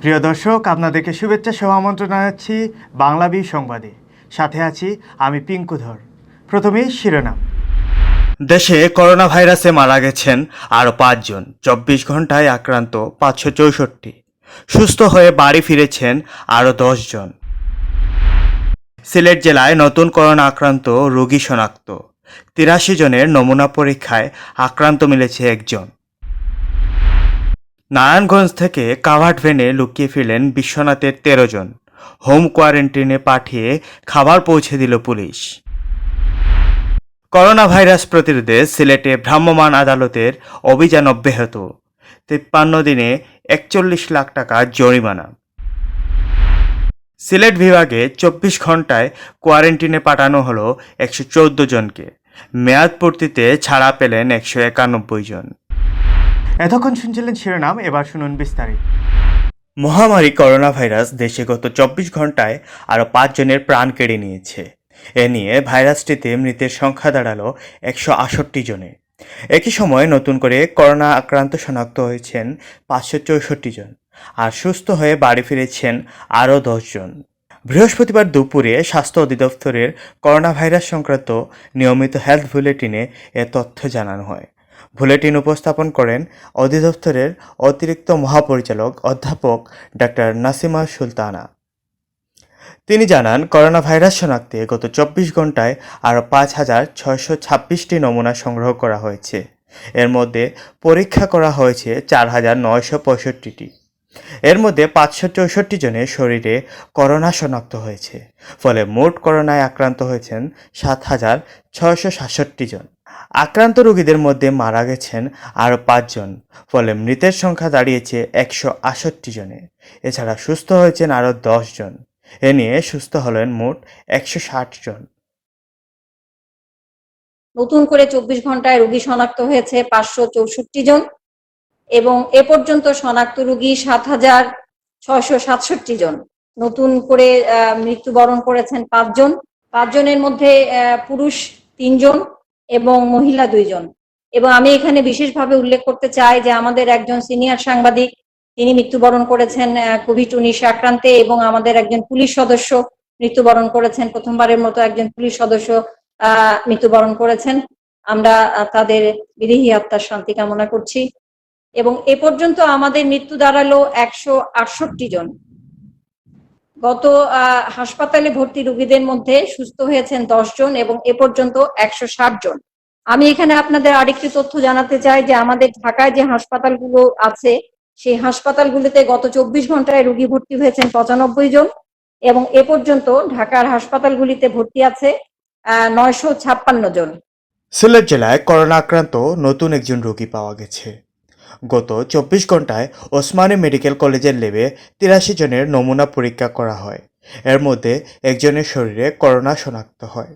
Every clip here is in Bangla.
প্রিয় দর্শক, আপনাদেরকে শুভেচ্ছা সহ আমন্ত্রণ জানাচ্ছি বাংলা সংবাদে। সাথে আছি আমি পিঙ্কুধর। প্রথমেই শিরোনাম। দেশে করোনা ভাইরাসে মারা গেছেন আরও 5 জন, 24 ঘন্টায় আক্রান্ত 564, সুস্থ হয়ে বাড়ি ফিরেছেন আরও 10 জন। সিলেট জেলায় নতুন করোনা আক্রান্ত রোগী শনাক্ত, 83 জনের নমুনা পরীক্ষায় আক্রান্ত মিলেছে 1 জন। নারায়ণগঞ্জ থেকে কাভার্ড ভ্যানে লুকিয়ে ফিরলেন বিশ্বনাথের 13 জন, হোম কোয়ারেন্টাইনে পাঠিয়ে খাবার পৌঁছে দিল পুলিশ। করোনা ভাইরাস প্রতিরোধে সিলেটে ভ্রাম্যমাণ আদালতের অভিযান অব্যাহত, 53 দিনে 41 লাখ টাকা জরিমানা। সিলেট বিভাগে 24 ঘন্টায় কোয়ারেন্টাইনে পাঠানো হলো 114 জনকে, মেয়াদ পূর্তিতে ছাড়া পেলেন 191 জন। এতক্ষণ শুনছিলেন শিরোনাম, এবার শুনুন বিস্তারিত। মহামারী করোনা ভাইরাস দেশে গত 24 ঘন্টায় আরও 5 জনের প্রাণ কেড়ে নিয়েছে। এ নিয়ে ভাইরাসটিতে মৃতের সংখ্যা দাঁড়ালো 168 জনে। একই সময় নতুন করে করোনা আক্রান্ত শনাক্ত হয়েছেন 564 জন, আর সুস্থ হয়ে বাড়ি ফিরেছেন আরও 10 জন। বৃহস্পতিবার দুপুরে স্বাস্থ্য অধিদপ্তরের করোনা ভাইরাস সংক্রান্ত নিয়মিত হেলথ বুলেটিনে এ তথ্য জানানো হয়। বুলেটিন উপস্থাপন করেন অধিদপ্তরের অতিরিক্ত মহাপরিচালক অধ্যাপক ডাক্তার নাসিমা সুলতানা। তিনি জানান, করোনা ভাইরাস শনাক্তে গত 24 ঘন্টায় আরও 5,626টি নমুনা সংগ্রহ করা হয়েছে। এর মধ্যে পরীক্ষা করা হয়েছে 4,965টি। এর মধ্যে 564 জনের শরীরে করোনা শনাক্ত হয়েছে। ফলে মোট করোনায় আক্রান্ত হয়েছেন 7,667 জন। আক্রান্ত রোগীদের মধ্যে মারা গেছেন আরও 5 জন, ফলে মৃতের সংখ্যা দাঁড়িয়েছে 168 জনে। এছাড়া সুস্থ হয়েছেন আরও 10 জন। এ নিয়ে সুস্থ হলেন মোট 160 জন। নতুন করে 24 ঘন্টায় রোগী শনাক্ত হয়েছে 564 জন এবং এ পর্যন্ত শনাক্ত রোগী 7,667 জন। নতুন করে মৃত্যুবরণ করেছেন 5 জন। 5 জনের মধ্যে পুরুষ 3 জন এবং মহিলা 2 জন। এবং আমি এখানে বিশেষভাবে উল্লেখ করতে চাই যে আমাদের একজন সিনিয়র সাংবাদিক, তিনি মৃত্যুবরণ করেছেন কোভিড-19 আক্রান্তে, এবং আমাদের একজন পুলিশ সদস্য মৃত্যুবরণ করেছেন। প্রথমবারের মতো একজন পুলিশ সদস্য মৃত্যুবরণ করেছেন। আমরা তাদের বিদেহী আত্মার শান্তি কামনা করছি। এবং এ পর্যন্ত আমাদের মৃত্যু দাঁড়ালো 168 জন। গত হাসপাতালে ভর্তি রোগীদের মধ্যে সুস্থ হয়েছেন 10 জন এবং এ পর্যন্ত 160 জন। আমি এখানে আপনাদের আরেকটি তথ্য জানাতে চাই যে আমাদের ঢাকায় যে হাসপাতালগুলো আছে, সেই হাসপাতালগুলিতে গত 24 ঘন্টায় রোগী ভর্তি হয়েছেন 95 জন এবং এ পর্যন্ত ঢাকার হাসপাতালগুলিতে ভর্তি আছে 956 জন। সিলেট জেলায় করোনা আক্রান্ত নতুন একজন রোগী পাওয়া গেছে। গত 24 ঘন্টায় ওসমানী মেডিকেল কলেজের ল্যাবে 83 জনের নমুনা পরীক্ষা করা হয়। এর মধ্যে একজনের শরীরে করোনা শনাক্ত হয়।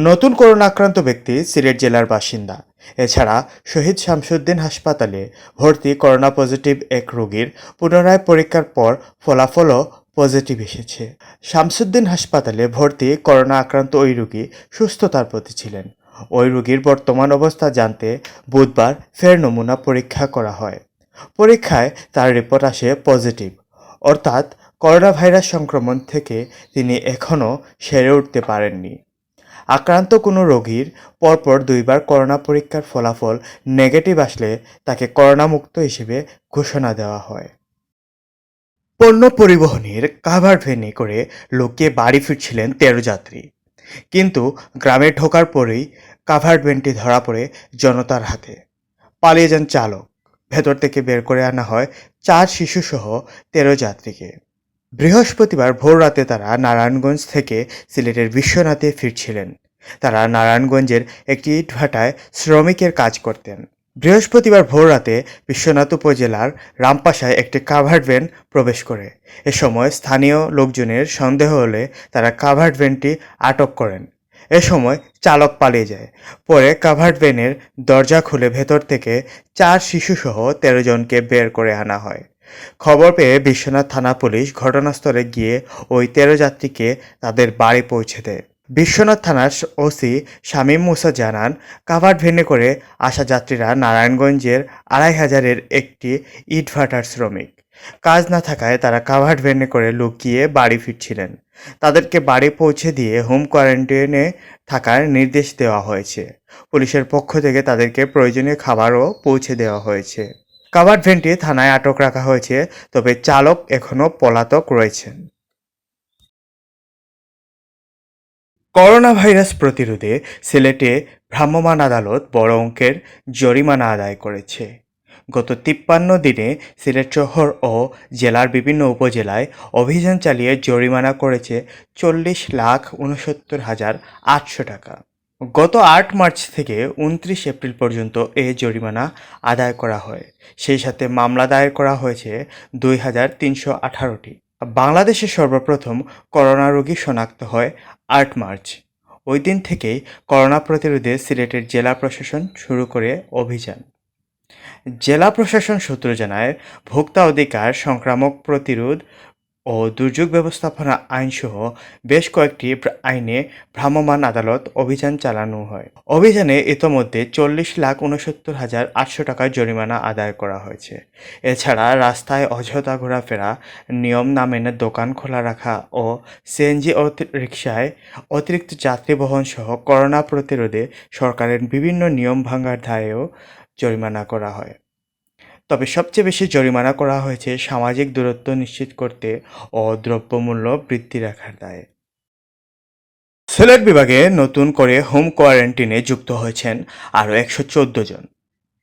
নতুন করোনা আক্রান্ত ব্যক্তি সিলেট জেলার বাসিন্দা। এছাড়া শহীদ শামসুদ্দিন হাসপাতালে ভর্তি করোনা পজিটিভ এক রোগীর পুনরায় পরীক্ষার পর ফলাফলও পজিটিভ এসেছে। শামসুদ্দিন হাসপাতালে ভর্তি করোনা আক্রান্ত ওই রোগী সুস্থতার পথে ছিলেন। ওই রোগীর বর্তমান অবস্থা জানতে বুধবার ফের নমুনা পরীক্ষা করা হয়। পরীক্ষায় তার রিপোর্ট আসে পজিটিভ, অর্থাৎ করোনা ভাইরাস সংক্রমণ থেকে তিনি এখনও সেরে উঠতে পারেননি। আক্রান্ত কোনো রোগীর পরপর 2 বার করোনা পরীক্ষার ফলাফল নেগেটিভ আসলে তাকে করোনামুক্ত হিসেবে ঘোষণা দেওয়া হয়। পণ্য পরিবহনের কাভার্ড ভ্যানে করে লোকে বাড়ি ফিরছিলেন 13 যাত্রী, কিন্তু গ্রামে ঢোকার পরেই কাভার্ড ভ্যানটি ধরা পড়ে জনতার হাতে। পালিয়ে যান চালক। ভেতর থেকে বের করে আনা হয় 4 শিশুসহ 13 যাত্রীকে। বৃহস্পতিবার ভোর রাতে তারা নারায়ণগঞ্জ থেকে সিলেটের বিশ্বনাথে ফিরছিলেন। তারা নারায়ণগঞ্জের একটি ইটভাটায় শ্রমিকের কাজ করতেন। বৃহস্পতিবার ভোর রাতে বিশ্বনাথ উপজেলার রামপাশায় একটি কাভার্ড ভ্যান প্রবেশ করে। এ সময় স্থানীয় লোকজনের সন্দেহ হলে তারা কাভার্ড ভ্যানটি আটক করেন। এ সময় চালক পালিয়ে যায়। পরে কাভার্ড ভ্যানের দরজা খুলে ভেতর থেকে 4 শিশুসহ 13 জনকে বের করে আনা হয়। খবর পেয়ে বিশ্বনাথ থানা পুলিশ ঘটনাস্থলে গিয়ে ওই 13 যাত্রীকে তাদের বাড়ি পৌঁছে দেয়। বিশ্বনাথ থানার ওসি শামীম মুসা জানান, কাভার্ড ভ্যানে করে আসা যাত্রীরা নারায়ণগঞ্জের 2500-এর একটি ইটভাটার শ্রমিক। কাজ না থাকায় তারা কাভার্ড ভ্যানে করে লুকিয়ে বাড়ি ফিরছিলেন। তাদেরকে বাড়ি পৌঁছে দিয়ে হোম কোয়ারেন্টাইনে থাকার নির্দেশ দেওয়া হয়েছে। পুলিশের পক্ষ থেকে তাদেরকে প্রয়োজনীয় খাবারও পৌঁছে দেওয়া হয়েছে। কাভার্ড ভ্যানটি থানায় আটক রাখা হয়েছে, তবে চালক এখনও পলাতক রয়েছেন। করোনা ভাইরাস প্রতিরোধে সিলেটে ভ্রাম্যমাণ আদালত বড় অঙ্কের জরিমানা আদায় করেছে। গত 53 দিনে সিলেট শহর ও জেলার বিভিন্ন উপজেলায় অভিযান চালিয়ে জরিমানা করেছে 40,69,800 টাকা। গত 8 মার্চ থেকে 29 এপ্রিল পর্যন্ত এ জরিমানা আদায় করা হয়। সেই সাথে মামলা দায়ের করা হয়েছে 2,318টি। বাংলাদেশে সর্বপ্রথম করোনা রোগী শনাক্ত হয় 8 মার্চ। ওই দিন থেকেই করোনা প্রতিরোধে সিলেটের জেলা প্রশাসন শুরু করে অভিযান। জেলা প্রশাসন সূত্র জানায়, ভোক্তা অধিকার, সংক্রামক প্রতিরোধ ও দুর্যোগ ব্যবস্থাপনা আইনসহ বেশ কয়েকটি আইনে ভ্রাম্যমাণ আদালত অভিযান চালানো হয়। অভিযানে ইতোমধ্যে 40,69,800 টাকার জরিমানা আদায় করা হয়েছে। এছাড়া রাস্তায় অযথা ঘোরাফেরা, নিয়ম না মেনে দোকান খোলা রাখা ও সিএনজি রিকশায় অতিরিক্ত যাত্রী বহন সহ করোনা প্রতিরোধে সরকারের বিভিন্ন নিয়ম ভাঙার দায়েও জরিমানা করা হয়। তবে সবচেয়ে বেশি জরিমানা করা হয়েছে সামাজিক দূরত্ব নিশ্চিত করতে ও দ্রব্যমূল্য বৃদ্ধি রাখার দায়ে। সিলেট বিভাগে নতুন করে হোম কোয়ারেন্টিনে যুক্ত হয়েছেন আরও 114 জন।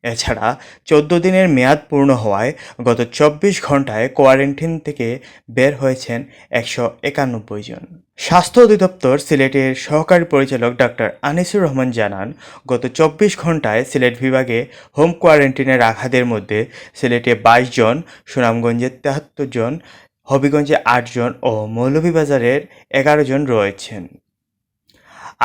এছাড়া 14 দিনের মেয়াদ পূর্ণ হওয়ায় গত 24 ঘন্টায় কোয়ারেন্টিন থেকে বের হয়েছেন 191 জন। স্বাস্থ্য অধিদপ্তর সিলেটের সহকারী পরিচালক ডাক্তার আনিসুর রহমান জানান, গত 24 ঘন্টায় সিলেট বিভাগে হোম কোয়ারেন্টিনে রাখাদের মধ্যে সিলেটে 22 জন, সুনামগঞ্জে 73 জন, হবিগঞ্জে 8 জন ও মৌলভীবাজারের 11 জন রয়েছেন।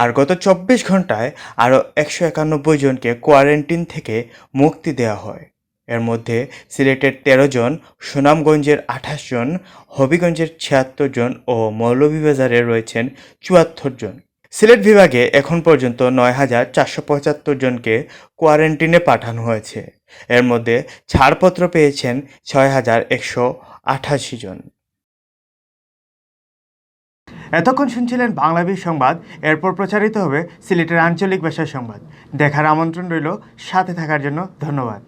আর গত 24 ঘন্টায় আরও 191 জনকে কোয়ারেন্টিন থেকে মুক্তি দেওয়া হয়। এর মধ্যে সিলেটের 13 জন, সুনামগঞ্জের 28 জন, হবিগঞ্জের 76 জন ও মৌলভীবাজারে রয়েছেন 74 জন। সিলেট বিভাগে এখন পর্যন্ত 9,475 জনকে কোয়ারেন্টিনে পাঠানো হয়েছে। এর মধ্যে ছাড়পত্র পেয়েছেন 6,188 জন। এতক্ষণ শুনছিলেন বাংলাদেশ সংবাদ। এরপর প্রচারিত হবে সিলেটের আঞ্চলিক ভাষার সংবাদ। দেখার আমন্ত্রণ রইল। সাথে থাকার জন্য ধন্যবাদ।